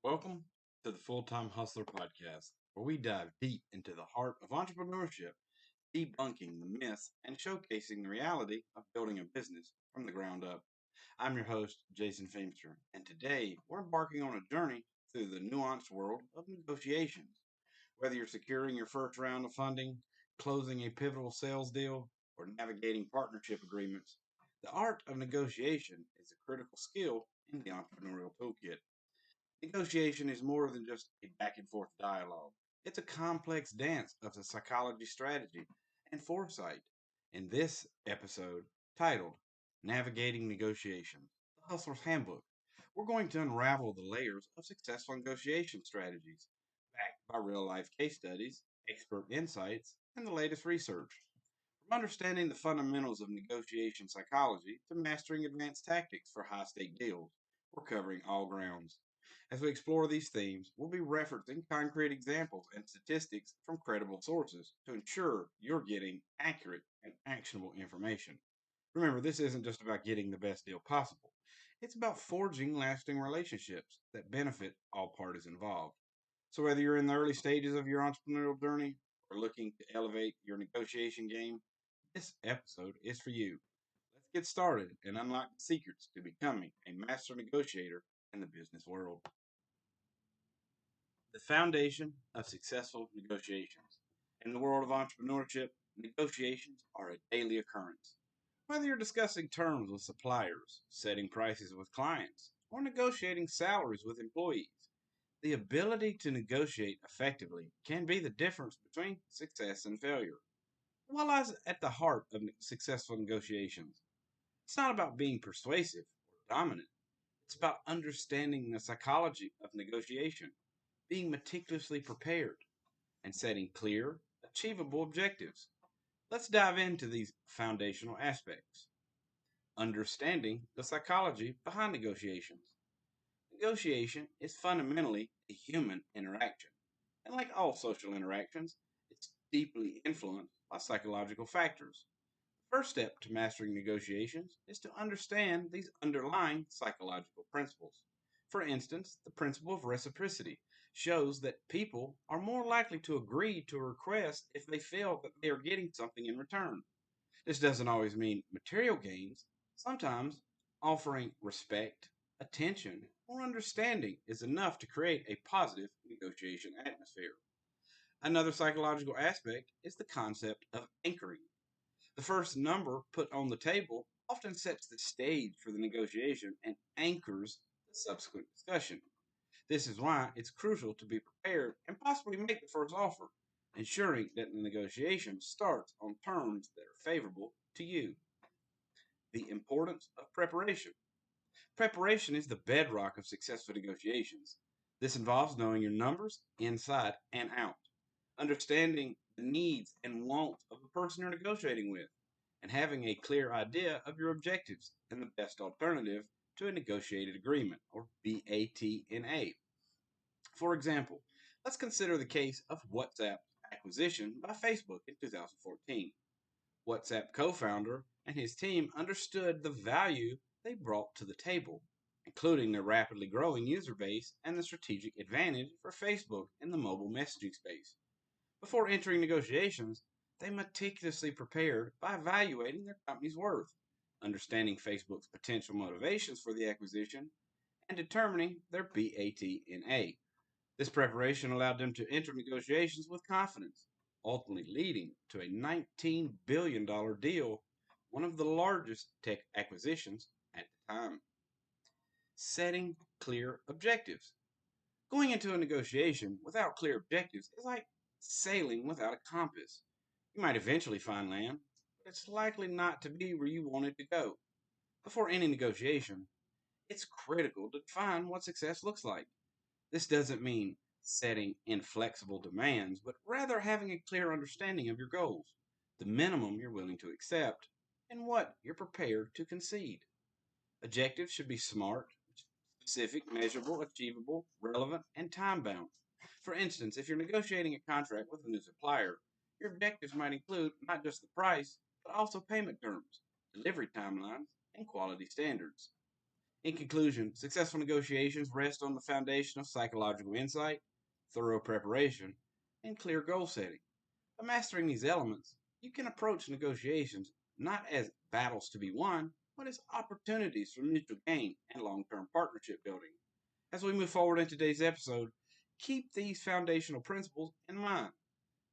Welcome to the Full Time Hustler Podcast, where we dive deep into the heart of entrepreneurship, debunking the myths and showcasing the reality of building a business from the ground up. I'm your host, Jason Feimster, and today we're embarking on a journey through the nuanced world of negotiations. Whether you're securing your first round of funding, closing a pivotal sales deal, or navigating partnership agreements, the art of negotiation is a critical skill in the entrepreneurial toolkit. Negotiation is more than just a back and forth dialogue. It's a complex dance of the psychology, strategy, and foresight. In this episode, titled Navigating Negotiations, the Hustler's Handbook, we're going to unravel the layers of successful negotiation strategies, backed by real life case studies, expert insights, and the latest research. From understanding the fundamentals of negotiation psychology to mastering advanced tactics for high stake deals, we're covering all grounds. As we explore these themes, we'll be referencing concrete examples and statistics from credible sources to ensure you're getting accurate and actionable information. Remember, this isn't just about getting the best deal possible, it's about forging lasting relationships that benefit all parties involved. So, whether you're in the early stages of your entrepreneurial journey or looking to elevate your negotiation game, this episode is for you. Let's get started and unlock the secrets to becoming a master negotiator in the business world. The foundation of successful negotiations. In the world of entrepreneurship, negotiations are a daily occurrence. Whether you're discussing terms with suppliers, setting prices with clients, or negotiating salaries with employees, the ability to negotiate effectively can be the difference between success and failure. What lies at the heart of successful negotiations? It's not about being persuasive or dominant. It's about understanding the psychology of negotiation, being meticulously prepared, and setting clear, achievable objectives. Let's dive into these foundational aspects. Understanding the psychology behind negotiations. Negotiation is fundamentally a human interaction, and like all social interactions, it's deeply influenced by psychological factors. The first step to mastering negotiations is to understand these underlying psychological principles. For instance, the principle of reciprocity shows that people are more likely to agree to a request if they feel that they are getting something in return. This doesn't always mean material gains. Sometimes offering respect, attention, or understanding is enough to create a positive negotiation atmosphere. Another psychological aspect is the concept of anchoring. The first number put on the table often sets the stage for the negotiation and anchors the subsequent discussion. This is why it's crucial to be prepared and possibly make the first offer, ensuring that the negotiation starts on terms that are favorable to you. The importance of preparation. Preparation is the bedrock of successful negotiations. This involves knowing your numbers inside and out, understanding the needs and wants of the person you're negotiating with, and having a clear idea of your objectives and the best alternative to a negotiated agreement, or BATNA. For example, let's consider the case of WhatsApp's acquisition by Facebook in 2014. WhatsApp co founder and his team understood the value they brought to the table, including their rapidly growing user base and the strategic advantage for Facebook in the mobile messaging space. Before entering negotiations, they meticulously prepared by evaluating their company's worth, understanding Facebook's potential motivations for the acquisition, and determining their BATNA. This preparation allowed them to enter negotiations with confidence, ultimately leading to a $19 billion deal, one of the largest tech acquisitions at the time. Setting clear objectives. Going into a negotiation without clear objectives is like sailing without a compass. You might eventually find land, but it's likely not to be where you wanted to go. Before any negotiation, it's critical to define what success looks like. This doesn't mean setting inflexible demands, but rather having a clear understanding of your goals, the minimum you're willing to accept, and what you're prepared to concede. Objectives should be smart, specific, measurable, achievable, relevant, and time bound. For instance, if you're negotiating a contract with a new supplier, your objectives might include not just the price, but also payment terms, delivery timelines, and quality standards. In conclusion, successful negotiations rest on the foundation of psychological insight, thorough preparation, and clear goal setting. By mastering these elements, you can approach negotiations not as battles to be won, but as opportunities for mutual gain and long term partnership building. As we move forward in today's episode, keep these foundational principles in mind.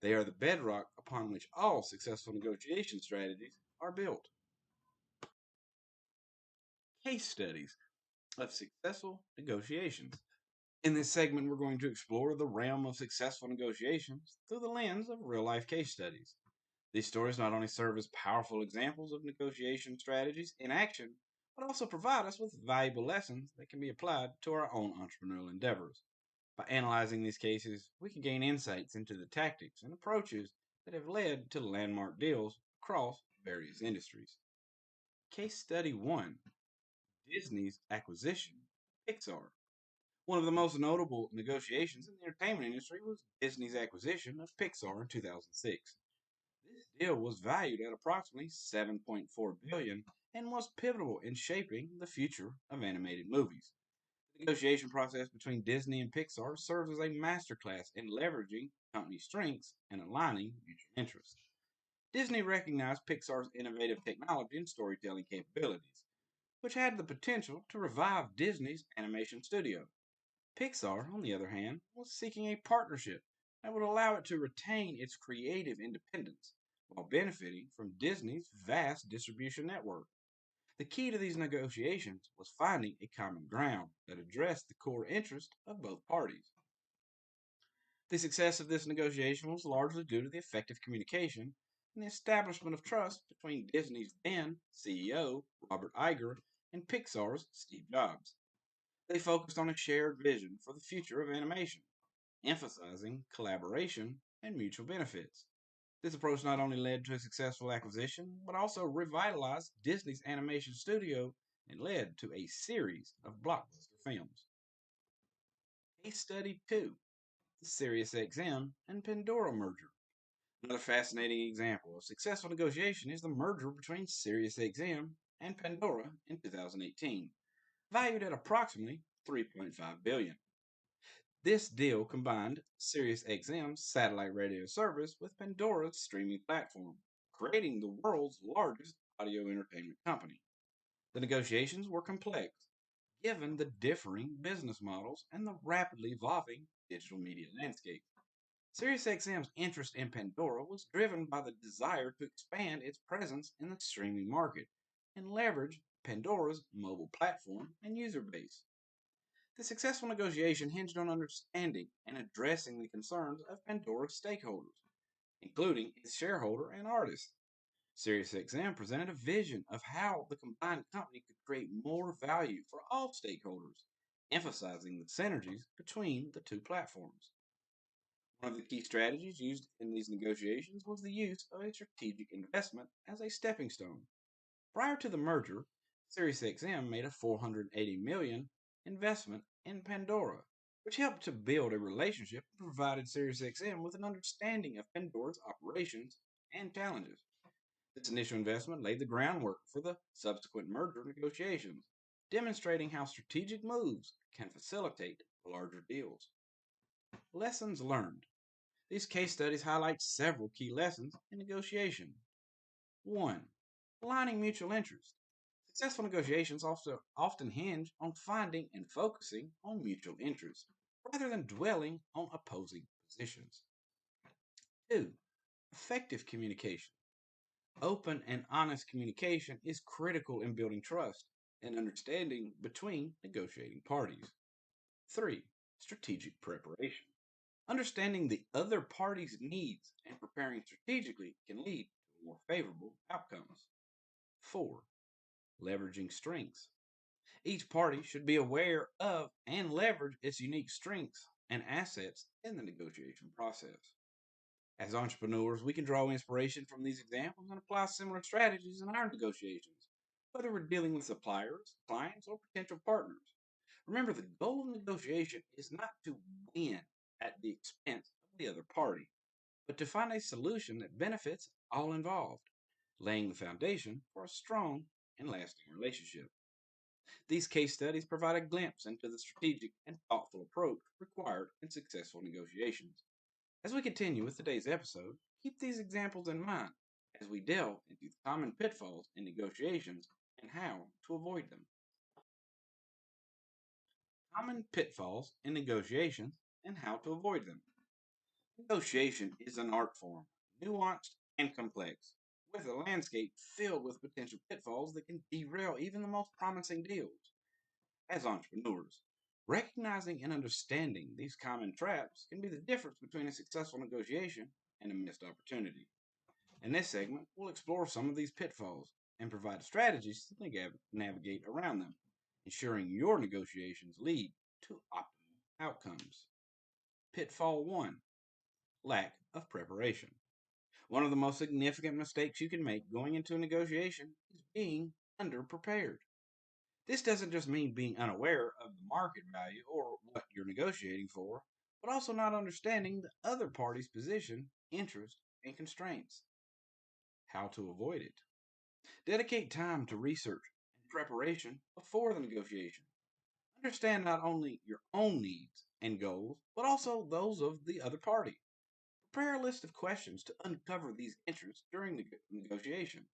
They are the bedrock upon which all successful negotiation strategies are built. Case studies of successful negotiations. In this segment, we're going to explore the realm of successful negotiations through the lens of real life case studies. These stories not only serve as powerful examples of negotiation strategies in action, but also provide us with valuable lessons that can be applied to our own entrepreneurial endeavors. By analyzing these cases, we can gain insights into the tactics and approaches that have led to landmark deals across various industries. Case Study 1: Disney's acquisition of Pixar. One of the most notable negotiations in the entertainment industry was Disney's acquisition of Pixar in 2006. This deal was valued at approximately $7.4 billion and was pivotal in shaping the future of animated movies. The negotiation process between Disney and Pixar serves as a masterclass in leveraging company strengths and aligning mutual interests. Disney recognized Pixar's innovative technology and storytelling capabilities, which had the potential to revive Disney's animation studio. Pixar, on the other hand, was seeking a partnership that would allow it to retain its creative independence while benefiting from Disney's vast distribution network. The key to these negotiations was finding a common ground that addressed the core interests of both parties. The success of this negotiation was largely due to the effective communication and the establishment of trust between Disney's then CEO, Robert Iger, and Pixar's Steve Jobs. They focused on a shared vision for the future of animation, emphasizing collaboration and mutual benefits. This approach not only led to a successful acquisition, but also revitalized Disney's animation studio and led to a series of blockbuster films. Case Study 2: The SiriusXM and Pandora merger. Another fascinating example of successful negotiation is the merger between SiriusXM and Pandora in 2018, valued at approximately $3.5 billion. This deal combined SiriusXM's satellite radio service with Pandora's streaming platform, creating the world's largest audio entertainment company. The negotiations were complex, given the differing business models and the rapidly evolving digital media landscape. SiriusXM's interest in Pandora was driven by the desire to expand its presence in the streaming market and leverage Pandora's mobile platform and user base. The successful negotiation hinged on understanding and addressing the concerns of Pandora's stakeholders, including its shareholder and artists. SiriusXM presented a vision of how the combined company could create more value for all stakeholders, emphasizing the synergies between the two platforms. One of the key strategies used in these negotiations was the use of a strategic investment as a stepping stone. Prior to the merger, SiriusXM made a $480 million investment in Pandora, which helped to build a relationship and provided SiriusXM with an understanding of Pandora's operations and challenges. This initial investment laid the groundwork for the subsequent merger negotiations, demonstrating how strategic moves can facilitate larger deals. Lessons learned. These case studies highlight several key lessons in negotiation. 1. Aligning mutual interest. Successful negotiations often hinge on finding and focusing on mutual interests rather than dwelling on opposing positions. 2. Effective communication. Open and honest communication is critical in building trust and understanding between negotiating parties. 3. Strategic preparation. Understanding the other party's needs and preparing strategically can lead to more favorable outcomes. 4. Leveraging strengths. Each party should be aware of and leverage its unique strengths and assets in the negotiation process. As entrepreneurs, we can draw inspiration from these examples and apply similar strategies in our negotiations, whether we're dealing with suppliers, clients, or potential partners. Remember, the goal of negotiation is not to win at the expense of the other party, but to find a solution that benefits all involved, laying the foundation for a strong and lasting relationship. These case studies provide a glimpse into the strategic and thoughtful approach required in successful negotiations. As we continue with today's episode, keep these examples in mind as we delve into the common pitfalls in negotiations and how to avoid them. Common pitfalls in negotiations and how to avoid them. Negotiation is an art form, nuanced and complex, with a landscape filled with potential pitfalls that can derail even the most promising deals. As entrepreneurs, recognizing and understanding these common traps can be the difference between a successful negotiation and a missed opportunity. In this segment, we'll explore some of these pitfalls and provide strategies to navigate around them, ensuring your negotiations lead to optimal outcomes. Pitfall 1: Lack of preparation. One of the most significant mistakes you can make going into a negotiation is being underprepared. This doesn't just mean being unaware of the market value or what you're negotiating for, but also not understanding the other party's position, interest, and constraints. How to avoid it. Dedicate time to research and preparation before the negotiation. Understand not only your own needs and goals, but also those of the other party. Prepare a list of questions to uncover these interests during the negotiation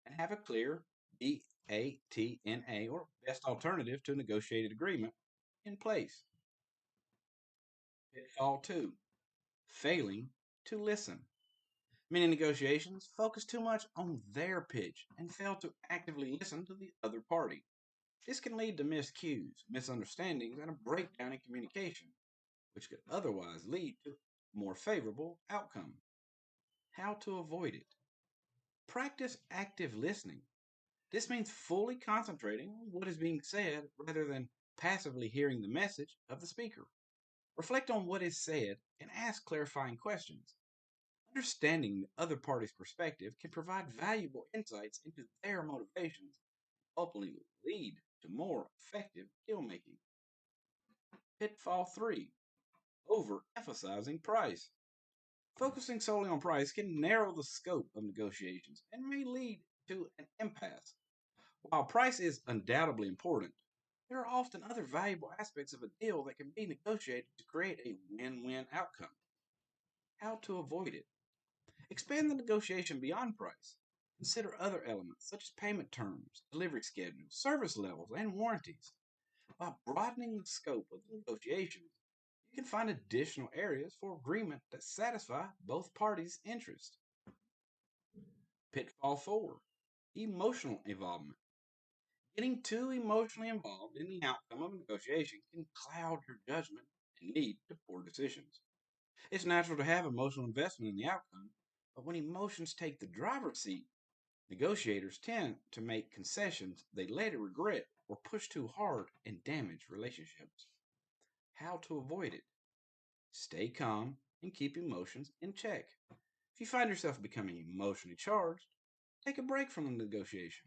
and have a clear BATNA or best alternative to a negotiated agreement in place. Pitfall 2: Failing to listen. Many negotiations focus too much on their pitch and fail to actively listen to the other party. This can lead to missed cues, misunderstandings, and a breakdown in communication, which could otherwise lead to a more favorable outcome. How to avoid it. Practice active listening. This means fully concentrating on what is being said rather than passively hearing the message of the speaker. Reflect on what is said and ask clarifying questions. Understanding the other party's perspective can provide valuable insights into their motivations, ultimately lead to more effective deal making. Pitfall 3: Overemphasizing price. Focusing solely on price can narrow the scope of negotiations and may lead to an impasse. While price is undoubtedly important, there are often other valuable aspects of a deal that can be negotiated to create a win win outcome. How to avoid it. Expand the negotiation beyond price. Consider other elements such as payment terms, delivery schedules, service levels, and warranties. By broadening the scope of the negotiations, you can find additional areas for agreement that satisfy both parties' interests. Pitfall 4: Emotional involvement. Getting too emotionally involved in the outcome of a negotiation can cloud your judgment and lead to poor decisions. It's natural to have emotional investment in the outcome, but when emotions take the driver's seat, negotiators tend to make concessions they later regret or push too hard and damage relationships. How to avoid it. Stay calm and keep emotions in check. If you find yourself becoming emotionally charged, take a break from the negotiation.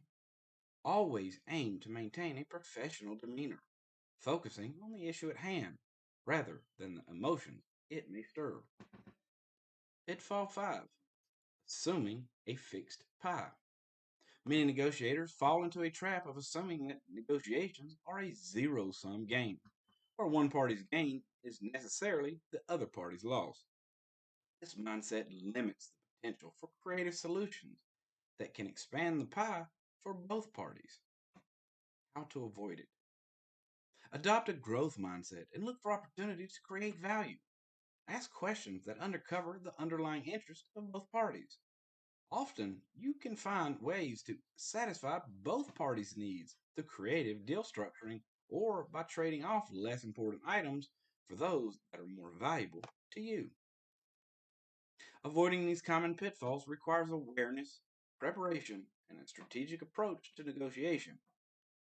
Always aim to maintain a professional demeanor, focusing on the issue at hand rather than the emotions it may stir. Pitfall 5: Assuming a fixed pie. Many negotiators fall into a trap of assuming that negotiations are a zero sum game, where one party's gain is necessarily the other party's loss. This mindset limits the potential for creative solutions that can expand the pie for both parties. How to avoid it. Adopt a growth mindset and look for opportunities to create value. Ask questions that uncover the underlying interest of both parties. Often, you can find ways to satisfy both parties' needs through creative deal structuring or by trading off less important items for those that are more valuable to you. Avoiding these common pitfalls requires awareness, preparation, and a strategic approach to negotiation.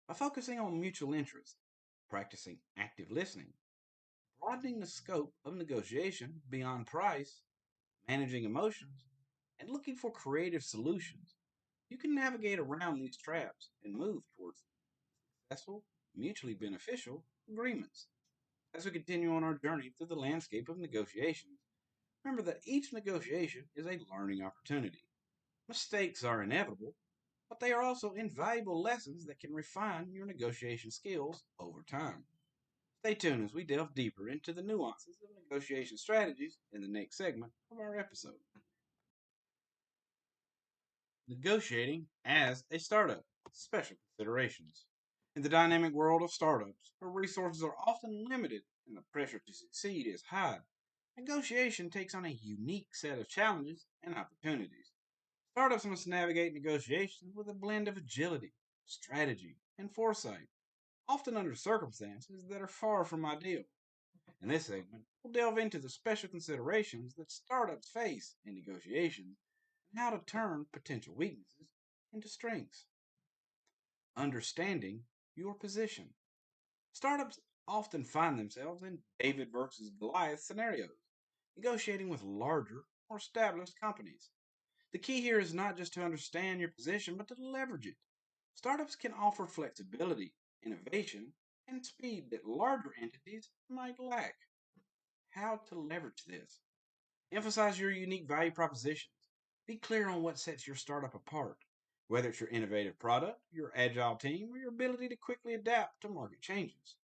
By focusing on mutual interest, practicing active listening, broadening the scope of negotiation beyond price, managing emotions, and looking for creative solutions, you can navigate around these traps and move towards successful, mutually beneficial agreements. As we continue on our journey through the landscape of negotiations, remember that each negotiation is a learning opportunity. Mistakes are inevitable, but they are also invaluable lessons that can refine your negotiation skills over time. Stay tuned as we delve deeper into the nuances of negotiation strategies in the next segment of our episode. Negotiating as a startup. Special considerations. In the dynamic world of startups, where resources are often limited and the pressure to succeed is high, negotiation takes on a unique set of challenges and opportunities. Startups must navigate negotiations with a blend of agility, strategy, and foresight, often under circumstances that are far from ideal. In this segment, we'll delve into the special considerations that startups face in negotiations and how to turn potential weaknesses into strengths. Understanding your position. Startups often find themselves in David versus Goliath scenarios, negotiating with larger, more established companies. The key here is not just to understand your position, but to leverage it. Startups can offer flexibility, innovation, and speed that larger entities might lack. How to leverage this? Emphasize your unique value propositions. Be clear on what sets your startup apart, whether it's your innovative product, your agile team, or your ability to quickly adapt to market changes.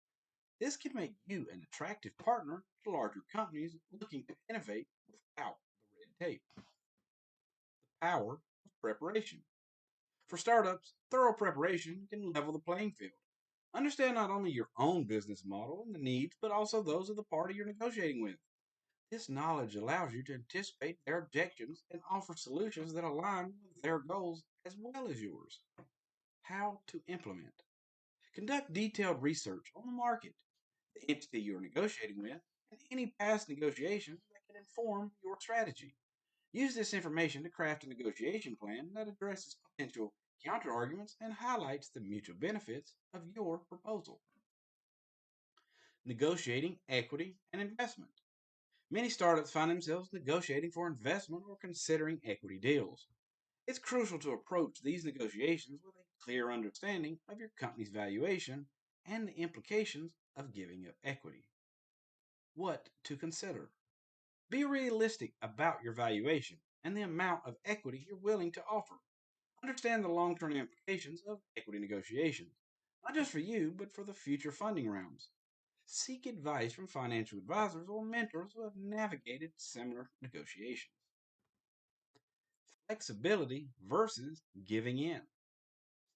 This can make you an attractive partner to larger companies looking to innovate without the red tape. The power of preparation. For startups, thorough preparation can level the playing field. Understand not only your own business model and the needs, but also those of the party you're negotiating with. This knowledge allows you to anticipate their objections and offer solutions that align with their goals as well as yours. How to implement. Conduct detailed research on the market, the entity you're negotiating with, and any past negotiations that can inform your strategy. Use this information to craft a negotiation plan that addresses potential counterarguments and highlights the mutual benefits of your proposal. Negotiating equity and investment. Many startups find themselves negotiating for investment or considering equity deals. It's crucial to approach these negotiations with a clear understanding of your company's valuation and the implications of giving up equity. What to consider? Be realistic about your valuation and the amount of equity you're willing to offer. Understand the long term implications of equity negotiations, not just for you, but for the future funding rounds. Seek advice from financial advisors or mentors who have navigated similar negotiations. Flexibility versus giving in.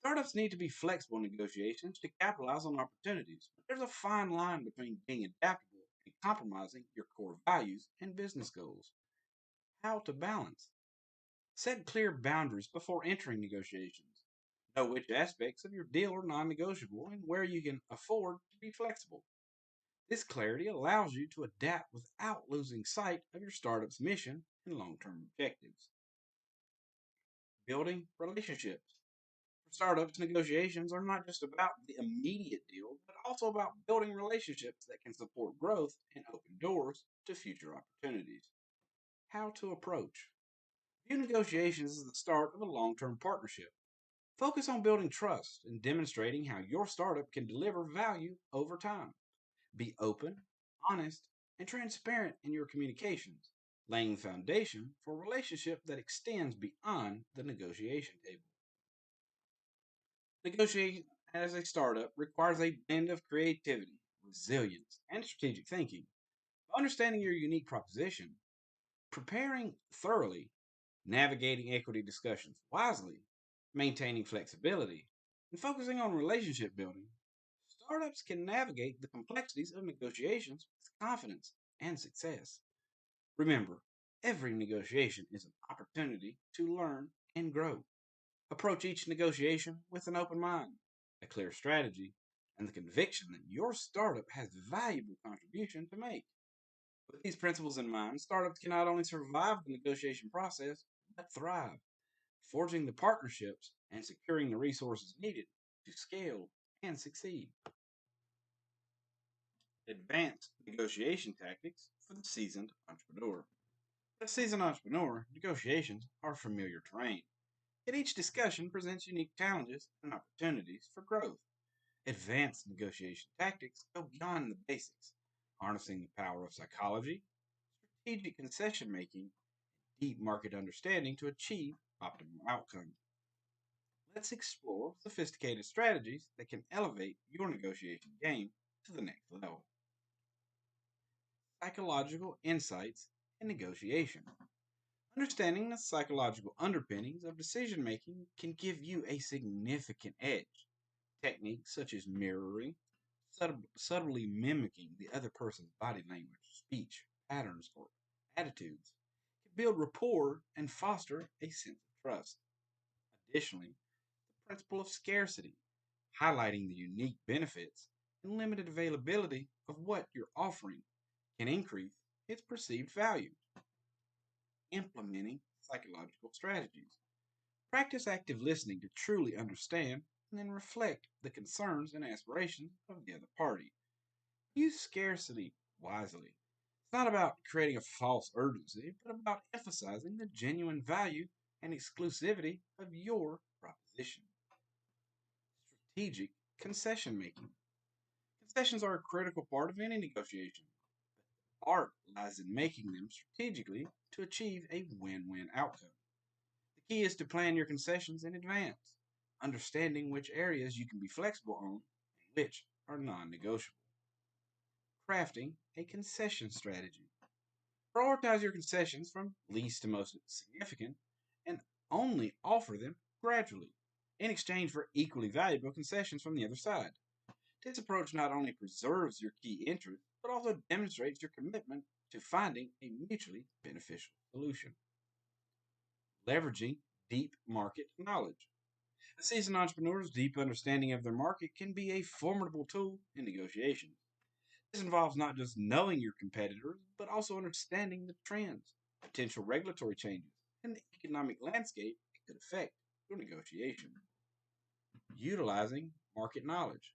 Startups need to be flexible in negotiations to capitalize on opportunities, but there's a fine line between being adaptable and compromising your core values and business goals. How to balance. Set clear boundaries before entering negotiations. Know which aspects of your deal are non negotiable and where you can afford to be flexible. This clarity allows you to adapt without losing sight of your startup's mission and long term objectives. Building relationships. For startups, negotiations are not just about the immediate deal, but also about building relationships that can support growth and open doors to future opportunities. How to approach. View negotiations as the start of a long term partnership. Focus on building trust and demonstrating how your startup can deliver value over time. Be open, honest, and transparent in your communications, laying the foundation for a relationship that extends beyond the negotiation table. Negotiating as a startup requires a blend of creativity, resilience, and strategic thinking. By understanding your unique proposition, preparing thoroughly, navigating equity discussions wisely, maintaining flexibility, and focusing on relationship building, startups can navigate the complexities of negotiations with confidence and success. Remember, every negotiation is an opportunity to learn and grow. Approach each negotiation with an open mind, a clear strategy, and the conviction that your startup has valuable contribution to make. With these principles in mind, startups can not only survive the negotiation process, but thrive, forging the partnerships and securing the resources needed to scale and succeed. Advanced negotiation tactics for the seasoned entrepreneur. For the seasoned entrepreneur, negotiations are familiar terrain, yet each discussion presents unique challenges and opportunities for growth. Advanced negotiation tactics go beyond the basics, harnessing the power of psychology, strategic concession making, deep market understanding to achieve optimal outcomes. let's explore sophisticated strategies that can elevate your negotiation game to the next level. Psychological insights in negotiation. Understanding the psychological underpinnings of decision making can give you a significant edge. Techniques such as mirroring, subtly mimicking the other person's body language, speech, patterns, or attitudes can build rapport and foster a sense of trust. Additionally, the principle of scarcity, highlighting the unique benefits and limited availability of what you're offering, can increase its perceived value. Implementing psychological strategies. Practice active listening to truly understand and then reflect the concerns and aspirations of the other party. Use scarcity wisely. It's not about creating a false urgency, but about emphasizing the genuine value and exclusivity of your proposition. Strategic concession making. Concessions are a critical part of any negotiation. Art lies in making them strategically to achieve a win win outcome. The key is to plan your concessions in advance, understanding which areas you can be flexible on and which are non negotiable. Crafting a concession strategy. Prioritize your concessions from least to most significant and only offer them gradually in exchange for equally valuable concessions from the other side. This approach not only preserves your key interest, but also demonstrates your commitment to finding a mutually beneficial solution. Leveraging deep market knowledge. A seasoned entrepreneur's deep understanding of their market can be a formidable tool in negotiations. This involves not just knowing your competitors, but also understanding the trends, potential regulatory changes, and the economic landscape it could affect your negotiation. Utilizing market knowledge.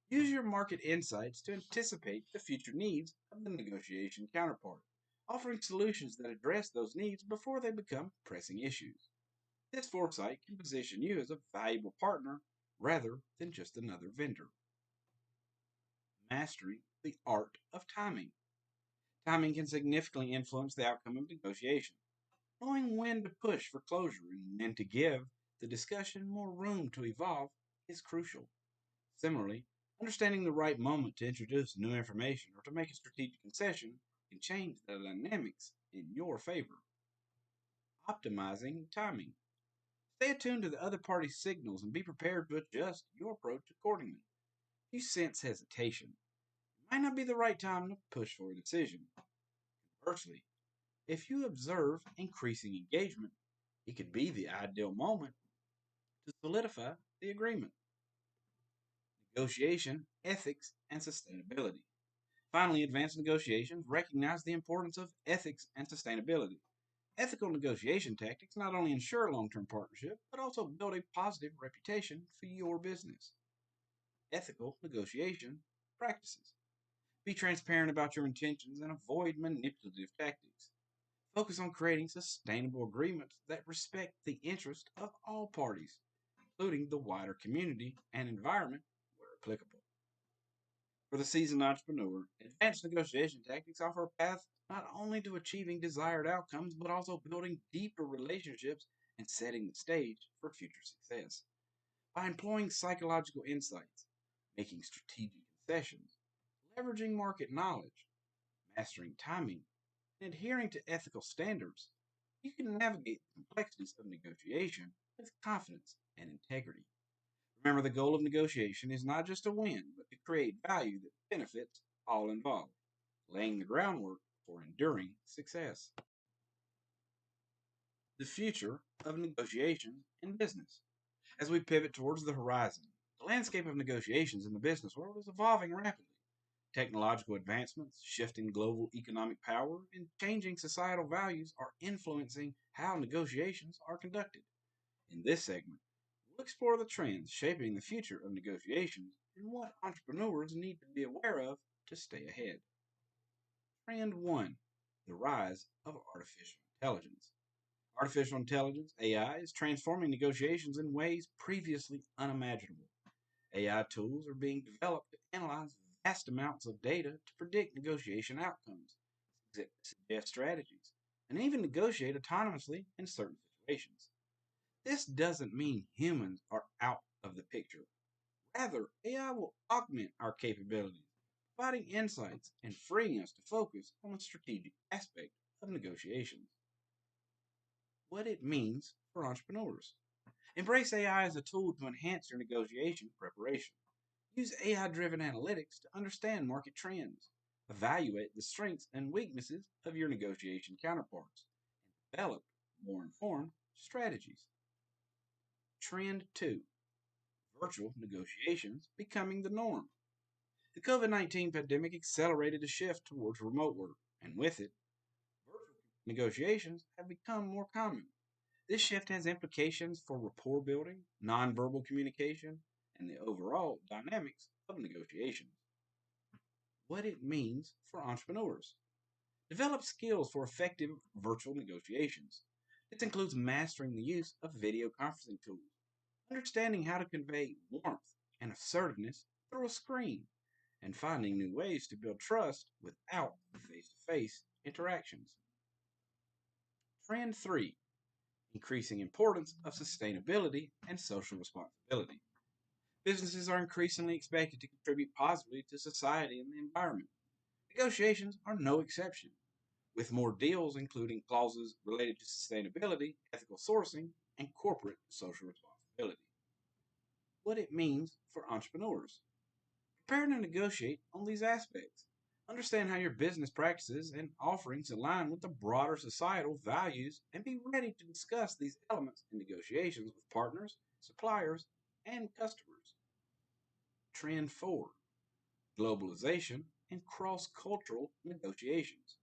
Use your market insights to anticipate the future needs of the negotiation counterpart, offering solutions that address those needs before they become pressing issues. This foresight can position you as a valuable partner rather than just another vendor. Mastering the art of timing. Timing can significantly influence the outcome of negotiation. Knowing when to push for closure and when to give the discussion more room to evolve is crucial. Similarly, understanding the right moment to introduce new information or to make a strategic concession can change the dynamics in your favor. Optimizing timing. Stay attuned to the other party's signals and be prepared to adjust your approach accordingly. If you sense hesitation, it might not be the right time to push for a decision. Conversely, if you observe increasing engagement, it could be the ideal moment to solidify the agreement. Negotiation, ethics, and sustainability. Finally, advanced negotiations recognize the importance of ethics and sustainability. Ethical negotiation tactics not only ensure long term partnership, but also build a positive reputation for your business. Ethical negotiation practices. Be transparent about your intentions and avoid manipulative tactics. Focus on creating sustainable agreements that respect the interest of all parties, including the wider community and environment where applicable. For the seasoned entrepreneur, advanced negotiation tactics offer a path not only to achieving desired outcomes, but also building deeper relationships and setting the stage for future success. By employing psychological insights, making strategic concessions, leveraging market knowledge, mastering timing, and adhering to ethical standards, you can navigate the complexities of negotiation with confidence and integrity. Remember, the goal of negotiation is not just to win, but to create value that benefits all involved, laying the groundwork for enduring success. The future of negotiation in business. As we pivot towards the horizon, the landscape of negotiations in the business world is evolving rapidly. Technological advancements, shifting global economic power, and changing societal values are influencing how negotiations are conducted. In this segment, we'll explore the trends shaping the future of negotiations and what entrepreneurs need to be aware of to stay ahead. Trend 1: The rise of artificial intelligence. Artificial intelligence, AI, is transforming negotiations in ways previously unimaginable. AI tools are being developed to analyze vast amounts of data to predict negotiation outcomes, suggest strategies, and even negotiate autonomously in certain situations. This doesn't mean humans are out of the picture. Rather, AI will augment our capabilities, providing insights and freeing us to focus on the strategic aspect of negotiations. What it means for entrepreneurs. Embrace AI as a tool to enhance your negotiation preparation. Use AI driven analytics to understand market trends, evaluate the strengths and weaknesses of your negotiation counterparts, and develop more informed strategies. Trend 2: Virtual negotiations becoming the norm. The COVID 19 pandemic accelerated a shift towards remote work, and with it, virtual negotiations have become more common. This shift has implications for rapport building, nonverbal communication, and the overall dynamics of negotiations. What it means for entrepreneurs. Develop skills for effective virtual negotiations. This includes mastering the use of video conferencing tools, understanding how to convey warmth and assertiveness through a screen, and finding new ways to build trust without face to face interactions. Trend 3: Increasing importance of sustainability and social responsibility. Businesses are increasingly expected to contribute positively to society and the environment. Negotiations are no exception, with more deals including clauses related to sustainability, ethical sourcing, and corporate social responsibility. What it means for entrepreneurs. Prepare to negotiate on these aspects. Understand how your business practices and offerings align with the broader societal values and be ready to discuss these elements in negotiations with partners, suppliers, and customers. Trend 4: Globalization and cross cultural negotiations.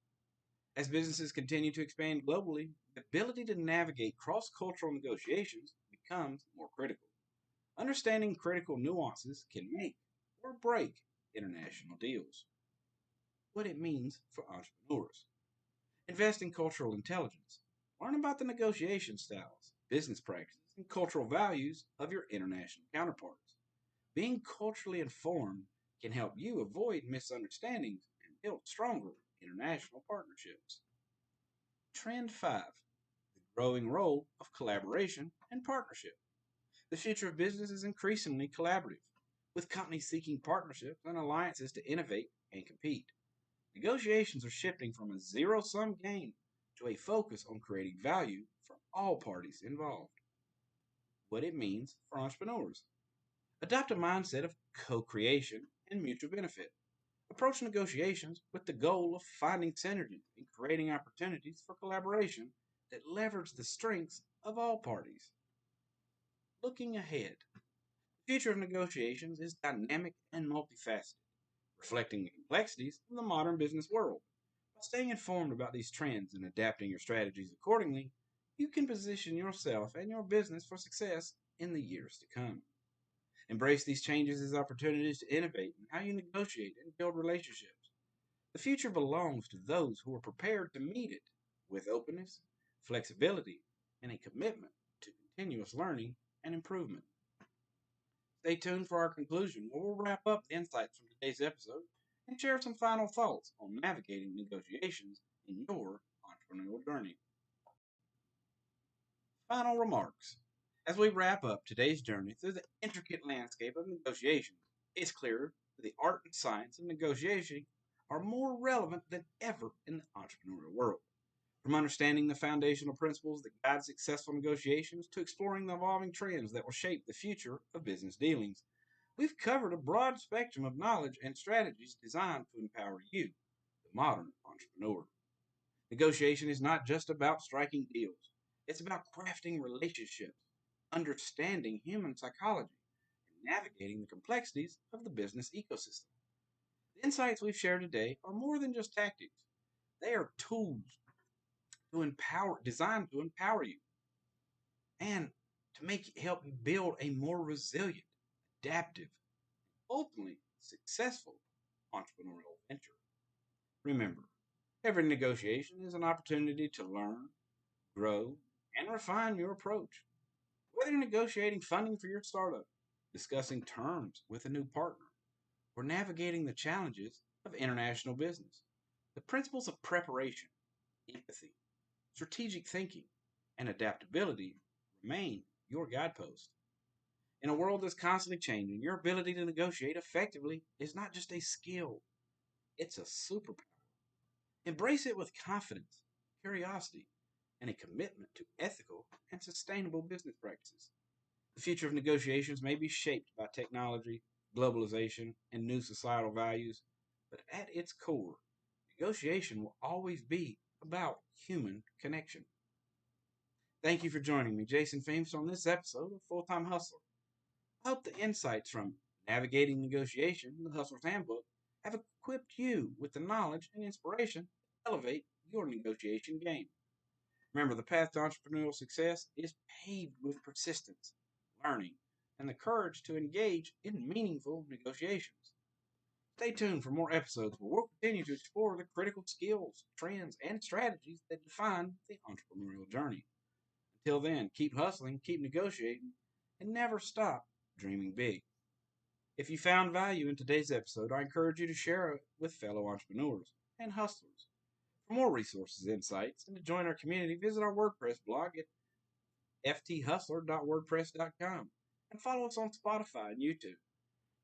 As businesses continue to expand globally, the ability to navigate cross cultural negotiations becomes more critical. Understanding critical nuances can make or break international deals. What it means for entrepreneurs. Invest in cultural intelligence. Learn about the negotiation styles, business practices, and cultural values of your international counterparts. Being culturally informed can help you avoid misunderstandings and build stronger international partnerships. Trend 5: The growing role of collaboration and partnership. The future of business is increasingly collaborative, with companies seeking partnerships and alliances to innovate and compete. Negotiations are shifting from a zero sum game to a focus on creating value for all parties involved. What it means for entrepreneurs. Adopt a mindset of co creation and mutual benefit. Approach negotiations with the goal of finding synergy and creating opportunities for collaboration that leverage the strengths of all parties. Looking ahead, the future of negotiations is dynamic and multifaceted, reflecting the complexities of the modern business world. By staying informed about these trends and adapting your strategies accordingly, you can position yourself and your business for success in the years to come. Embrace these changes as opportunities to innovate in how you negotiate and build relationships. The future belongs to those who are prepared to meet it with openness, flexibility, and a commitment to continuous learning and improvement. Stay tuned for our conclusion, where we'll wrap up the insights from today's episode and share some final thoughts on navigating negotiations in your entrepreneurial journey. Final remarks. As we wrap up today's journey through the intricate landscape of negotiations, it's clear that the art and science of negotiation are more relevant than ever in the entrepreneurial world. From understanding the foundational principles that guide successful negotiations to exploring the evolving trends that will shape the future of business dealings, we've covered a broad spectrum of knowledge and strategies designed to empower you, the modern entrepreneur. Negotiation is not just about striking deals, it's about crafting relationships, understanding human psychology, and navigating the complexities of the business ecosystem. The insights we've shared today are more than just tactics, they are tools designed to empower you and to help you build a more resilient, adaptive, ultimately successful entrepreneurial venture. Remember, every negotiation is an opportunity to learn, grow, and refine your approach. Whether you're negotiating funding for your startup, discussing terms with a new partner, or navigating the challenges of international business, the principles of preparation, empathy, strategic thinking, and adaptability remain your guidepost. In a world that's constantly changing, your ability to negotiate effectively is not just a skill, it's a superpower. Embrace it with confidence, curiosity, and a commitment to ethical and sustainable business practices. The future of negotiations may be shaped by technology, globalization, and new societal values, but at its core, negotiation will always be about human connection. Thank you for joining me, Jason Feimster, on this episode of Full Time Hustler. I hope the insights from navigating negotiation, the Hustler's Handbook, have equipped you with the knowledge and inspiration to elevate your negotiation game. Remember, the path to entrepreneurial success is paved with persistence, learning, and the courage to engage in meaningful negotiations. Stay tuned for more episodes where we'll continue to explore the critical skills, trends, and strategies that define the entrepreneurial journey. Until then, keep hustling, keep negotiating, and never stop dreaming big. If you found value in today's episode, I encourage you to share it with fellow entrepreneurs and hustlers. For more resources, insights, and to join our community, visit our WordPress blog at fthustler.wordpress.com and follow us on Spotify and YouTube.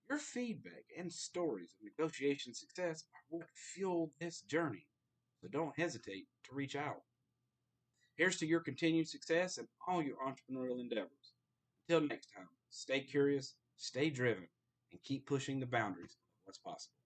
Your feedback and stories of negotiation success are what fuel this journey, so don't hesitate to reach out. Here's to your continued success in all your entrepreneurial endeavors. Until next time, stay curious, stay driven, and keep pushing the boundaries of what's possible.